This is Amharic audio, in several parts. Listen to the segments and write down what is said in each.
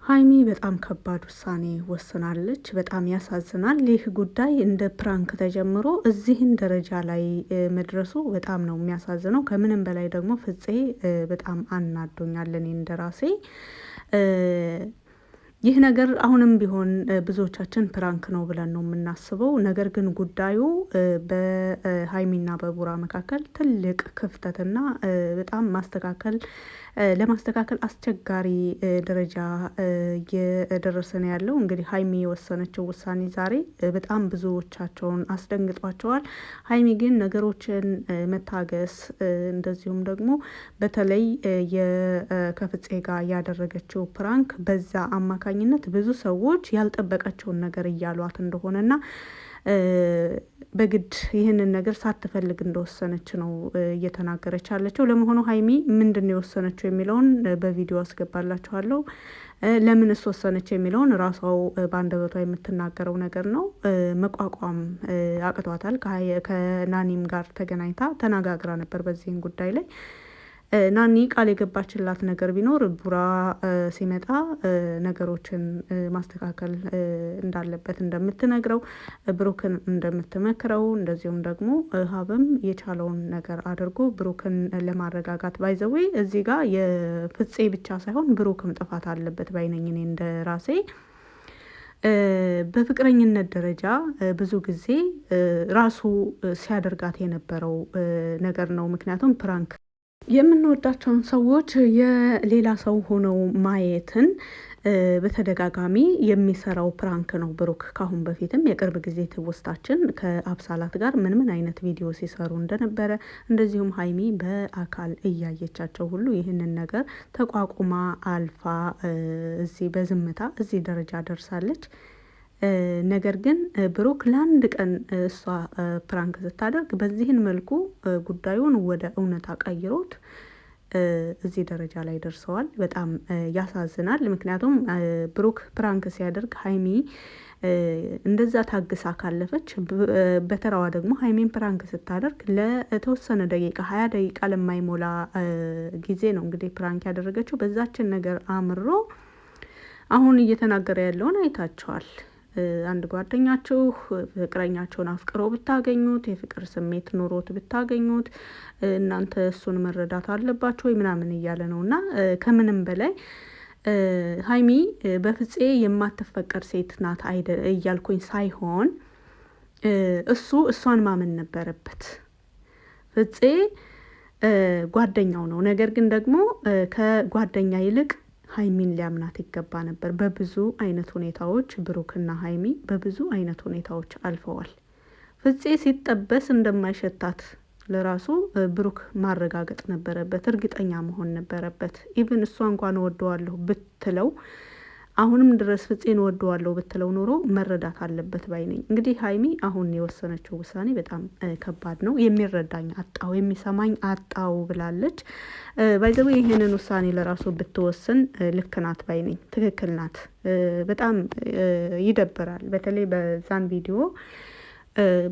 ሀይሚ በጣም ከባድ ውሳኔ ወስናለች። በጣም ያሳዝናል። ይህ ጉዳይ እንደ ፕራንክ ተጀምሮ እዚህን ደረጃ ላይ መድረሱ በጣም ነው የሚያሳዝነው። ከምንም በላይ ደግሞ ፍፄ በጣም አናዶኛል እኔ እንደራሴ። ይህ ነገር አሁንም ቢሆን ብዙዎቻችን ፕራንክ ነው ብለን ነው የምናስበው። ነገር ግን ጉዳዩ በሀይሚና በቡራ መካከል ትልቅ ክፍተትና በጣም ለማስተካከል አስቸጋሪ ደረጃ እየደረሰ ነው ያለው። እንግዲህ ሀይሚ የወሰነችው ውሳኔ ዛሬ በጣም ብዙዎቻቸውን አስደንግጧቸዋል። ሀይሚ ግን ነገሮችን መታገስ እንደዚሁም ደግሞ በተለይ ከፍፄ ጋር ያደረገችው ፕራንክ በዛ አማካኝነት ብዙ ሰዎች ያልጠበቀችውን ነገር እያሏት እንደሆነና በግድ ይህንን ነገር ሳትፈልግ እንደወሰነች ነው እየተናገረች ያለችው። ለመሆኑ ሀይሚ ምንድን ነው የወሰነችው የሚለውን በቪዲዮ አስገባላችኋለሁ። ለምንስ ወሰነች የሚለውን ራሷው በአንደበቷ የምትናገረው ነገር ነው። መቋቋም አቅቷታል። ከናኒም ጋር ተገናኝታ ተነጋግራ ነበር በዚህን ጉዳይ ላይ። ናኒ ቃል የገባችላት ነገር ቢኖር ቡራ ሲመጣ ነገሮችን ማስተካከል እንዳለበት እንደምትነግረው፣ ብሩክን እንደምትመክረው፣ እንደዚሁም ደግሞ ሀብም የቻለውን ነገር አድርጎ ብሩክን ለማረጋጋት ባይዘዌ እዚህ ጋር የፍፄ ብቻ ሳይሆን ብሩክም ጥፋት አለበት ባይነኝ እኔ እንደ ራሴ። በፍቅረኝነት ደረጃ ብዙ ጊዜ ራሱ ሲያደርጋት የነበረው ነገር ነው። ምክንያቱም ፕራንክ የምንወዳቸውን ሰዎች የሌላ ሰው ሆነው ማየትን በተደጋጋሚ የሚሰራው ፕራንክ ነው ብሩክ። ካሁን በፊትም የቅርብ ጊዜ ትውስታችን ከአብሳላት ጋር ምን አይነት ቪዲዮ ሲሰሩ እንደነበረ፣ እንደዚሁም ሀይሚ በአካል እያየቻቸው ሁሉ ይህንን ነገር ተቋቁማ አልፋ እዚህ በዝምታ እዚህ ደረጃ ደርሳለች። ነገር ግን ብሩክ ለአንድ ቀን እሷ ፕራንክ ስታደርግ በዚህን መልኩ ጉዳዩን ወደ እውነታ ቀይሮት እዚህ ደረጃ ላይ ደርሰዋል። በጣም ያሳዝናል። ምክንያቱም ብሩክ ፕራንክ ሲያደርግ ሀይሚ እንደዛ ታግሳ ካለፈች፣ በተራዋ ደግሞ ሀይሚን ፕራንክ ስታደርግ ለተወሰነ ደቂቃ 20 ደቂቃ ለማይሞላ ጊዜ ነው እንግዲህ ፕራንክ ያደረገችው። በዛችን ነገር አምሮ አሁን እየተናገረ ያለውን አይታቸዋል። አንድ ጓደኛችሁ ፍቅረኛቸውን አፍቅሮ ብታገኙት፣ የፍቅር ስሜት ኖሮት ብታገኙት እናንተ እሱን መረዳት አለባችሁ ወይ ምናምን እያለ ነው። እና ከምንም በላይ ሀይሚ በፍፄ የማትፈቀር ሴት ናት እያልኩኝ ሳይሆን እሷን ማመን ነበረበት። ፍፄ ጓደኛው ነው። ነገር ግን ደግሞ ከጓደኛ ይልቅ ሀይሚን ሊያምናት ይገባ ነበር። በብዙ አይነት ሁኔታዎች ብሩክና ሀይሚ በብዙ አይነት ሁኔታዎች አልፈዋል። ፍፄ ሲጠበስ እንደማይሸታት ለራሱ ብሩክ ማረጋገጥ ነበረበት፣ እርግጠኛ መሆን ነበረበት። ኢቭን እሷ እንኳን እወደዋለሁ ብትለው፣ አሁንም ድረስ ፍፄን እወደዋለሁ ብትለው ኖሮ መረዳት አለበት ባይ ነኝ። እንግዲህ ሀይሚ አሁን የወሰነችው ውሳኔ በጣም ከባድ ነው። የሚረዳኝ አጣው፣ የሚሰማኝ አጣው ብላለች። ባይዘው ይህንን ውሳኔ ለራሱ ብትወስን ልክ ናት ባይ ነኝ። ትክክል ናት። በጣም ይደብራል። በተለይ በዛን ቪዲዮ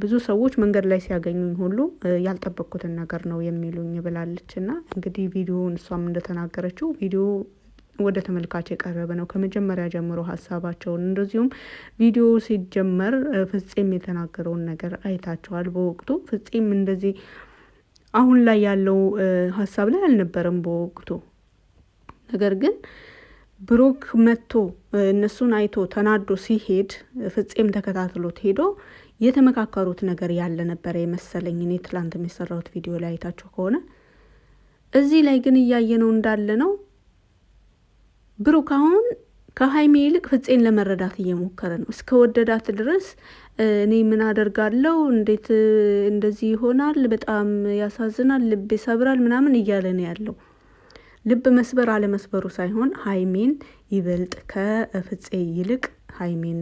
ብዙ ሰዎች መንገድ ላይ ሲያገኙኝ ሁሉ ያልጠበቅኩትን ነገር ነው የሚሉኝ ብላለች። እና እንግዲህ ቪዲዮውን እሷም እንደተናገረችው ቪዲዮ ወደ ተመልካች የቀረበ ነው ከመጀመሪያ ጀምሮ ሀሳባቸውን። እንደዚሁም ቪዲዮ ሲጀመር ፍፄም የተናገረውን ነገር አይታቸዋል። በወቅቱ ፍፄም እንደዚህ አሁን ላይ ያለው ሀሳብ ላይ አልነበረም በወቅቱ። ነገር ግን ብሩክ መጥቶ እነሱን አይቶ ተናዶ ሲሄድ ፍፄም ተከታትሎት ሄዶ የተመካከሩት ነገር ያለ ነበረ የመሰለኝ እኔ ትላንት የሚሰራውት ቪዲዮ ላይ አይታችሁ ከሆነ። እዚህ ላይ ግን እያየነው እንዳለ ነው ብሩክ አሁን ከሀይሚ ይልቅ ፍፄን ለመረዳት እየሞከረ ነው። እስከ ወደዳት ድረስ እኔ ምን አደርጋለሁ፣ እንዴት እንደዚህ ይሆናል፣ በጣም ያሳዝናል፣ ልብ ይሰብራል ምናምን እያለ ነው ያለው። ልብ መስበር አለመስበሩ ሳይሆን ሀይሚን ይበልጥ ከፍፄ ይልቅ ሀይሚን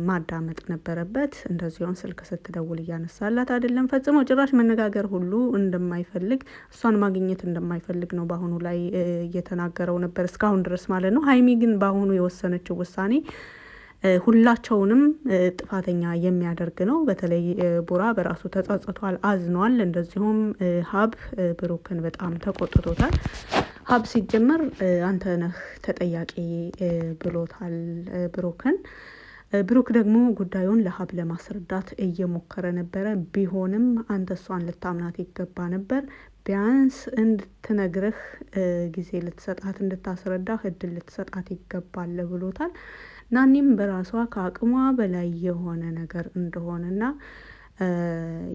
ማዳመጥ ነበረበት። እንደዚሁም ስልክ ስትደውል እያነሳላት አይደለም። ፈጽሞ ጭራሽ መነጋገር ሁሉ እንደማይፈልግ፣ እሷን ማግኘት እንደማይፈልግ ነው በአሁኑ ላይ እየተናገረው ነበር እስካሁን ድረስ ማለት ነው። ሀይሚ ግን በአሁኑ የወሰነችው ውሳኔ ሁላቸውንም ጥፋተኛ የሚያደርግ ነው። በተለይ ቡራ በራሱ ተጸጽቷል፣ አዝኗል። እንደዚሁም ሀብ ብሩክን በጣም ተቆጥቶታል። ሀብ ሲጀመር አንተ ነህ ተጠያቂ ብሎታል ብሩክን። ብሩክ ደግሞ ጉዳዩን ለሀብ ለማስረዳት እየሞከረ ነበረ። ቢሆንም አንተ እሷን ልታምናት ይገባ ነበር። ቢያንስ እንድትነግርህ ጊዜ ልትሰጣት፣ እንድታስረዳህ እድል ልትሰጣት ይገባል ብሎታል። ናኒም በራሷ ከአቅሟ በላይ የሆነ ነገር እንደሆነና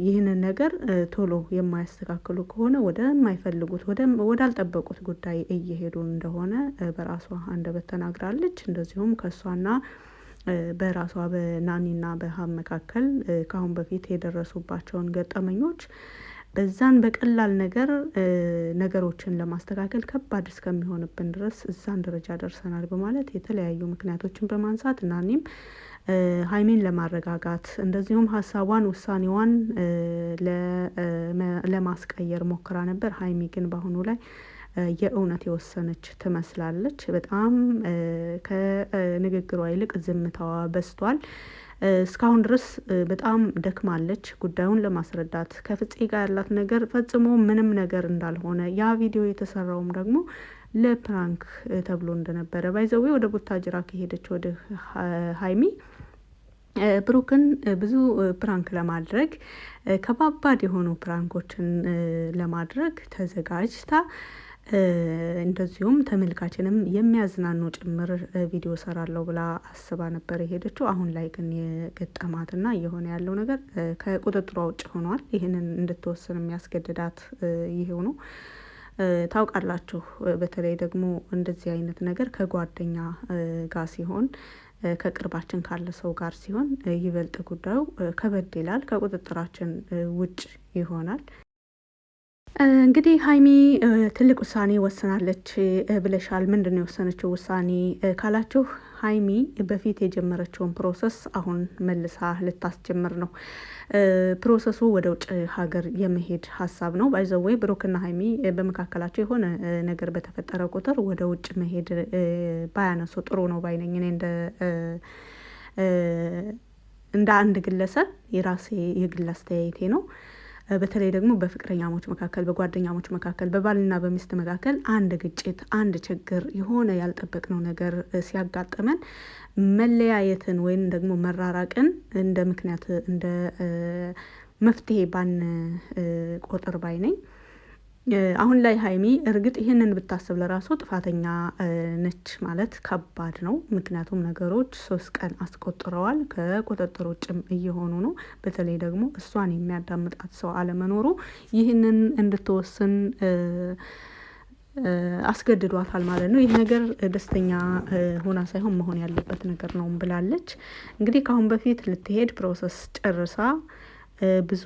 ይህንን ነገር ቶሎ የማያስተካክሉ ከሆነ ወደማይፈልጉት ወዳልጠበቁት ጉዳይ እየሄዱ እንደሆነ በራሷ አንደበት ተናግራለች። እንደዚሁም ከእሷና በራሷ በናኒና በሀብ መካከል ከአሁን በፊት የደረሱባቸውን ገጠመኞች በዛን በቀላል ነገር ነገሮችን ለማስተካከል ከባድ እስከሚሆንብን ድረስ እዛን ደረጃ ደርሰናል በማለት የተለያዩ ምክንያቶችን በማንሳት ናኒም ሀይሚን ለማረጋጋት እንደዚሁም ሀሳቧን ውሳኔዋን ለማስቀየር ሞክራ ነበር። ሀይሚ ግን በአሁኑ ላይ የእውነት የወሰነች ትመስላለች። በጣም ከንግግሯ ይልቅ ዝምታዋ በዝቷል። እስካሁን ድረስ በጣም ደክማለች ጉዳዩን ለማስረዳት። ከፍፄ ጋር ያላት ነገር ፈጽሞ ምንም ነገር እንዳልሆነ ያ ቪዲዮ የተሰራውም ደግሞ ለፕራንክ ተብሎ እንደነበረ ባይዘዌ ወደ ቡታጅራ ከሄደች ወደ ሀይሚ ብሩክን ብዙ ፕራንክ ለማድረግ ከባባድ የሆኑ ፕራንኮችን ለማድረግ ተዘጋጅታ እንደዚሁም ተመልካችንም የሚያዝናኑ ጭምር ቪዲዮ ሰራለሁ ብላ አስባ ነበር የሄደችው። አሁን ላይ ግን የገጠማትና እየሆነ ያለው ነገር ከቁጥጥሯ ውጭ ሆኗል። ይህንን እንድትወስን የሚያስገድዳት ይሄው ነው። ታውቃላችሁ፣ በተለይ ደግሞ እንደዚህ አይነት ነገር ከጓደኛ ጋር ሲሆን ከቅርባችን ካለ ሰው ጋር ሲሆን ይበልጥ ጉዳዩ ከበድ ይላል፣ ከቁጥጥራችን ውጭ ይሆናል። እንግዲህ ሀይሚ ትልቅ ውሳኔ ወስናለች ብለሻል። ምንድን ነው የወሰነችው ውሳኔ ካላችሁ፣ ሀይሚ በፊት የጀመረችውን ፕሮሰስ አሁን መልሳ ልታስጀምር ነው። ፕሮሰሱ ወደ ውጭ ሀገር የመሄድ ሀሳብ ነው። ባይዘወይ ብሩክና ሀይሚ በመካከላቸው የሆነ ነገር በተፈጠረ ቁጥር ወደ ውጭ መሄድ ባያነሱ ጥሩ ነው ባይነኝ። እኔ እንደ አንድ ግለሰብ የራሴ የግል አስተያየቴ ነው። በተለይ ደግሞ በፍቅረኛሞች መካከል፣ በጓደኛሞች መካከል፣ በባልና በሚስት መካከል አንድ ግጭት፣ አንድ ችግር፣ የሆነ ያልጠበቅነው ነገር ሲያጋጥመን መለያየትን ወይም ደግሞ መራራቅን እንደ ምክንያት እንደ መፍትሄ ባን ቆጥር ባይ ነኝ። አሁን ላይ ሀይሚ እርግጥ ይህንን ብታስብ ለራሱ ጥፋተኛ ነች ማለት ከባድ ነው። ምክንያቱም ነገሮች 3 ቀን አስቆጥረዋል፣ ከቁጥጥር ውጭም እየሆኑ ነው። በተለይ ደግሞ እሷን የሚያዳምጣት ሰው አለመኖሩ ይህንን እንድትወስን አስገድዷታል ማለት ነው። ይህ ነገር ደስተኛ ሆና ሳይሆን መሆን ያለበት ነገር ነው ብላለች። እንግዲህ ከአሁን በፊት ልትሄድ ፕሮሰስ ጨርሳ ብዙ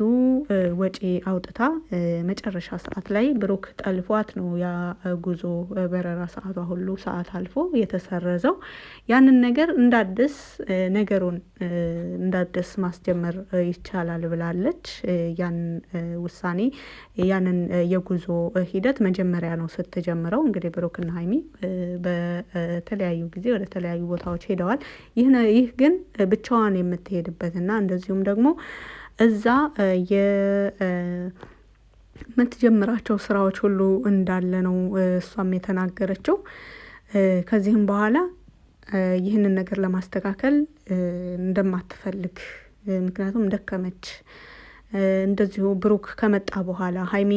ወጪ አውጥታ መጨረሻ ሰዓት ላይ ብሩክ ጠልፏት ነው ያ ጉዞ በረራ ሰዓቷ ሁሉ ሰዓት አልፎ የተሰረዘው። ያንን ነገር ነገሩን እንዳደስ ማስጀመር ይቻላል ብላለች። ያን ውሳኔ ያንን የጉዞ ሂደት መጀመሪያ ነው ስትጀምረው። እንግዲህ ብሩክና ሀይሚ በተለያዩ ጊዜ ወደ ተለያዩ ቦታዎች ሄደዋል። ይህ ግን ብቻዋን የምትሄድበትና እንደዚሁም ደግሞ እዛ የምትጀምራቸው ስራዎች ሁሉ እንዳለ ነው እሷም የተናገረችው። ከዚህም በኋላ ይህንን ነገር ለማስተካከል እንደማትፈልግ፣ ምክንያቱም ደከመች። እንደዚሁ ብሩክ ከመጣ በኋላ ሀይሚ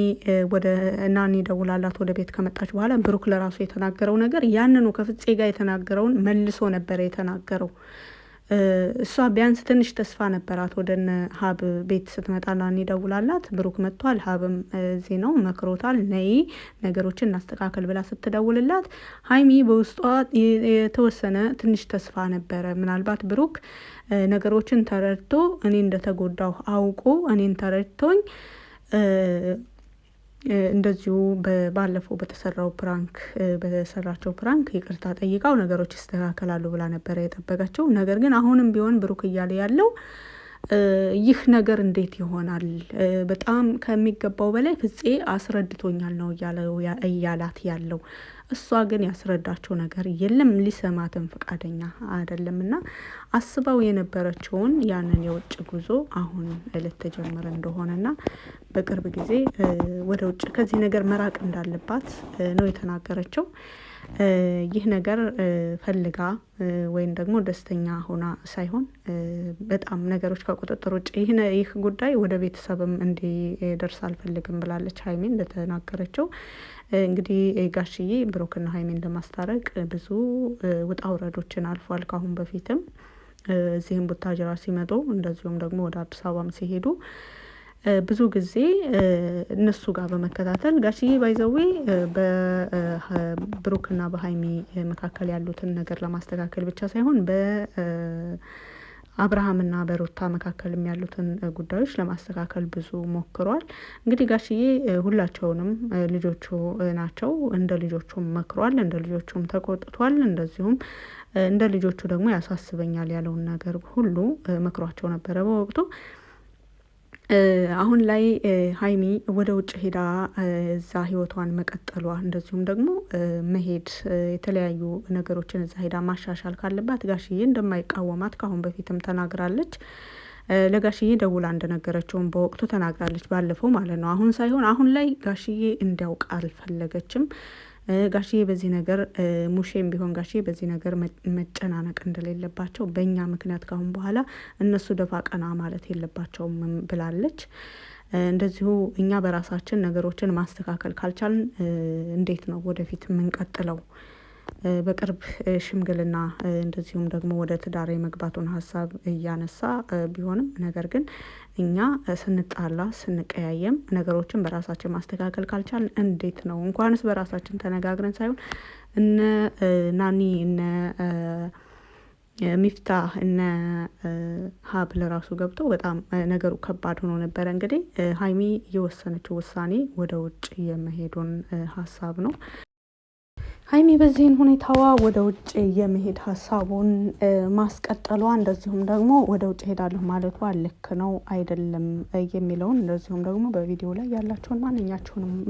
ወደ ናኒ ደውላላት ወደ ቤት ከመጣች በኋላ ብሩክ ለራሱ የተናገረው ነገር ያንኑ ከፍፄ ጋር የተናገረውን መልሶ ነበረ የተናገረው። እሷ ቢያንስ ትንሽ ተስፋ ነበራት። ወደነ ሀብ ቤት ስትመጣ ናኒ ደውላላት ብሩክ መጥቷል፣ ሀብም እዚህ ነው መክሮታል፣ ነይ ነገሮችን እናስተካከል ብላ ስትደውልላት ሀይሚ በውስጧ የተወሰነ ትንሽ ተስፋ ነበረ። ምናልባት ብሩክ ነገሮችን ተረድቶ እኔ እንደተጎዳሁ አውቆ እኔን ተረድቶኝ እንደዚሁ ባለፈው በሰራቸው ፕራንክ ይቅርታ ጠይቃው ነገሮች ይስተካከላሉ ብላ ነበረ የጠበቀችው። ነገር ግን አሁንም ቢሆን ብሩክ እያለ ያለው ይህ ነገር እንዴት ይሆናል? በጣም ከሚገባው በላይ ፍፄ አስረድቶኛል ነው እያላት ያለው። እሷ ግን ያስረዳቸው ነገር የለም፣ ሊሰማትም ፈቃደኛ አይደለም። እና አስባው የነበረችውን ያንን የውጭ ጉዞ አሁን ልትጀምር እንደሆነና በቅርብ ጊዜ ወደ ውጭ ከዚህ ነገር መራቅ እንዳለባት ነው የተናገረችው። ይህ ነገር ፈልጋ ወይም ደግሞ ደስተኛ ሆና ሳይሆን በጣም ነገሮች ከቁጥጥር ውጭ ይህ ጉዳይ ወደ ቤተሰብም እንዲደርስ አልፈልግም ብላለች ሀይሚ እንደተናገረችው። እንግዲህ ጋሽዬ ብሩክና ሀይሚን ለማስታረቅ ብዙ ውጣ ውረዶችን አልፏል። ካሁን በፊትም እዚህም ቡታጅራ ሲመጡ እንደዚሁም ደግሞ ወደ አዲስ አበባም ሲሄዱ ብዙ ጊዜ እነሱ ጋር በመከታተል ጋሽዬ ባይዘዌ በብሩክና በሀይሚ መካከል ያሉትን ነገር ለማስተካከል ብቻ ሳይሆን በአብርሃምና በሩታ መካከልም ያሉትን ጉዳዮች ለማስተካከል ብዙ ሞክሯል። እንግዲህ ጋሽዬ ሁላቸውንም ልጆቹ ናቸው፣ እንደ ልጆቹም መክሯል፣ እንደ ልጆቹም ተቆጥቷል። እንደዚሁም እንደ ልጆቹ ደግሞ ያሳስበኛል ያለውን ነገር ሁሉ መክሯቸው ነበረ በወቅቱ። አሁን ላይ ሀይሚ ወደ ውጭ ሄዳ እዛ ህይወቷን መቀጠሏ እንደዚሁም ደግሞ መሄድ የተለያዩ ነገሮችን እዛ ሄዳ ማሻሻል ካለባት ጋሽዬ እንደማይቃወማት ካሁን በፊትም ተናግራለች። ለጋሽዬ ደውላ እንደነገረችውም በወቅቱ ተናግራለች፣ ባለፈው ማለት ነው። አሁን ሳይሆን አሁን ላይ ጋሽዬ እንዲያውቅ አልፈለገችም። ጋሽዬ በዚህ ነገር ሙሼም ቢሆን ጋሽዬ በዚህ ነገር መጨናነቅ እንደሌለባቸው በእኛ ምክንያት ካሁን በኋላ እነሱ ደፋ ቀና ማለት የለባቸውም ብላለች። እንደዚሁ እኛ በራሳችን ነገሮችን ማስተካከል ካልቻልን እንዴት ነው ወደፊት የምንቀጥለው? በቅርብ ሽምግልና እንደዚሁም ደግሞ ወደ ትዳር የመግባቱን ሀሳብ እያነሳ ቢሆንም ነገር ግን እኛ ስንጣላ ስንቀያየም ነገሮችን በራሳችን ማስተካከል ካልቻልን እንዴት ነው? እንኳንስ በራሳችን ተነጋግረን ሳይሆን እነ ናኒ እነ ሚፍታህ እነ ሀብ ለራሱ ገብተው በጣም ነገሩ ከባድ ሆኖ ነበረ። እንግዲህ ሀይሚ የወሰነችው ውሳኔ ወደ ውጭ የመሄዱን ሀሳብ ነው። ሀይሚ በዚህን ሁኔታዋ ወደ ውጭ የመሄድ ሀሳቡን ማስቀጠሏ እንደዚሁም ደግሞ ወደ ውጭ ሄዳለሁ ማለቷ ልክ ነው አይደለም የሚለውን እንደዚሁም ደግሞ በቪዲዮ ላይ ያላቸውን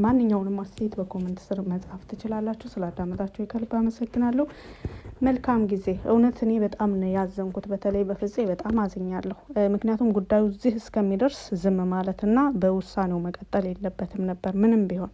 ማንኛውንም አስተያየት በኮመንት ስር መጻፍ ትችላላችሁ። ስላዳመጣችሁ ከልብ አመሰግናለሁ። መልካም ጊዜ። እውነት እኔ በጣም ነው ያዘንኩት፣ በተለይ በፍፄ በጣም አዝኛለሁ። ምክንያቱም ጉዳዩ እዚህ እስከሚደርስ ዝም ማለትና በውሳኔው መቀጠል የለበትም ነበር ምንም ቢሆን